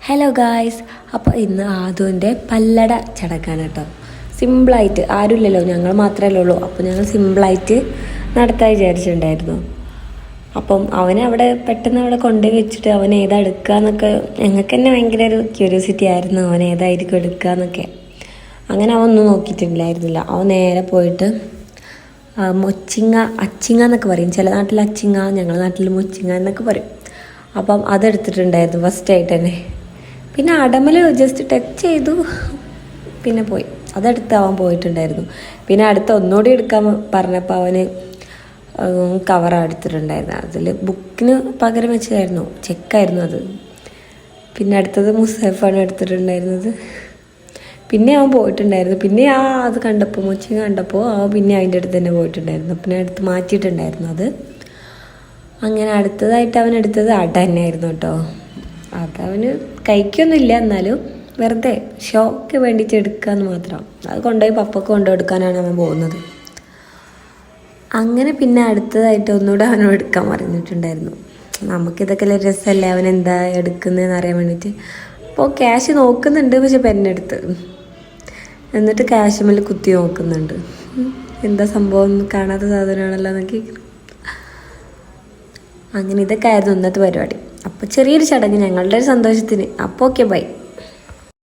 Hello guys, അപ്പോൾ ഇന്ന് ആദുവിൻ്റെ പല്ലട ചടങ്ങാണ് കേട്ടോ. സിമ്പിളായിട്ട്, ആരുമില്ലല്ലോ, ഞങ്ങൾ മാത്രമല്ലേ ഉള്ളൂ. അപ്പോൾ ഞങ്ങൾ സിമ്പിളായിട്ട് നടത്താൻ വിചാരിച്ചിട്ടുണ്ടായിരുന്നു. അപ്പം അവനെ അവിടെ പെട്ടെന്ന് അവിടെ കൊണ്ടുപോയി വെച്ചിട്ട് അവൻ ഏതാ എടുക്കുക എന്നൊക്കെ ഞങ്ങൾക്ക് തന്നെ ഭയങ്കര ഒരു ക്യൂരിയോസിറ്റി ആയിരുന്നു, അവൻ ഏതായിരിക്കും എടുക്കുക എന്നൊക്കെ. അങ്ങനെ അവൻ ഒന്നും നോക്കിയിട്ടുണ്ടായിരുന്നില്ല. അവൻ നേരെ പോയിട്ട് മൊച്ചിങ്ങ, അച്ചിങ്ങ എന്നൊക്കെ പറയും, ചില നാട്ടിൽ അച്ചിങ്ങ, ഞങ്ങളുടെ നാട്ടിൽ മൊച്ചിങ്ങ എന്നൊക്കെ പറയും. അപ്പം അതെടുത്തിട്ടുണ്ടായിരുന്നു ഫസ്റ്റായിട്ട് തന്നെ. പിന്നെ അടമൽ ജസ്റ്റ് ടച്ച് ചെയ്തു, പിന്നെ പോയി, അതെടുത്ത് അവൻ പോയിട്ടുണ്ടായിരുന്നു. പിന്നെ അടുത്ത ഒന്നുകൂടി എടുക്കാൻ പറഞ്ഞപ്പോൾ അവന് കവറാണ് എടുത്തിട്ടുണ്ടായിരുന്നു. അതിൽ ബുക്കിന് പകരം വെച്ചതായിരുന്നു, ചെക്കായിരുന്നു അത്. പിന്നെ അടുത്തത് മുസൈഫാണ് എടുത്തിട്ടുണ്ടായിരുന്നത്. പിന്നെ അവൻ പോയിട്ടുണ്ടായിരുന്നു. പിന്നെ അത് കണ്ടപ്പോൾ, മൊച്ചിങ് കണ്ടപ്പോൾ അവൻ പിന്നെ അതിൻ്റെ അടുത്ത് തന്നെ പോയിട്ടുണ്ടായിരുന്നു. പിന്നെ അടുത്ത് മാറ്റിയിട്ടുണ്ടായിരുന്നു അത്. അങ്ങനെ അടുത്തതായിട്ട് അവൻ എടുത്തത് അട തന്നെയായിരുന്നു കേട്ടോ. അതവന് കഴിക്കൊന്നുമില്ല, എന്നാലും വെറുതെ ഷോക്ക് വേണ്ടിയിട്ട് എടുക്കാമെന്ന് മാത്രം. അത് കൊണ്ടുപോയി പപ്പക്ക് കൊണ്ടുകൊടുക്കാനാണ് അവൻ പോകുന്നത്. അങ്ങനെ പിന്നെ അടുത്തതായിട്ട് ഒന്നുകൂടെ അവനോട് എടുക്കാൻ പറഞ്ഞിട്ടുണ്ടായിരുന്നു. നമുക്കിതൊക്കെ രസമല്ലേ, അവൻ എന്താ എടുക്കുന്നതെന്ന് അറിയാൻ വേണ്ടിയിട്ട്. അപ്പോൾ ക്യാഷ് നോക്കുന്നുണ്ട്, പക്ഷെ പെന്നെടുത്ത് എന്നിട്ട് ക്യാഷ് മേൽ കുത്തി നോക്കുന്നുണ്ട്. എന്താ സംഭവം, കാണാത്ത സാധനമാണല്ലോ എന്നൊക്കെ. അങ്ങനെ ഇതൊക്കെ ആയിരുന്നു ഇന്നത്തെ പരിപാടി. അപ്പോൾ ചെറിയൊരു ചടങ്ങ് ഞങ്ങളുടെ ഒരു സന്തോഷത്തിന്. അപ്പോൾ ഓക്കെ, ബൈ.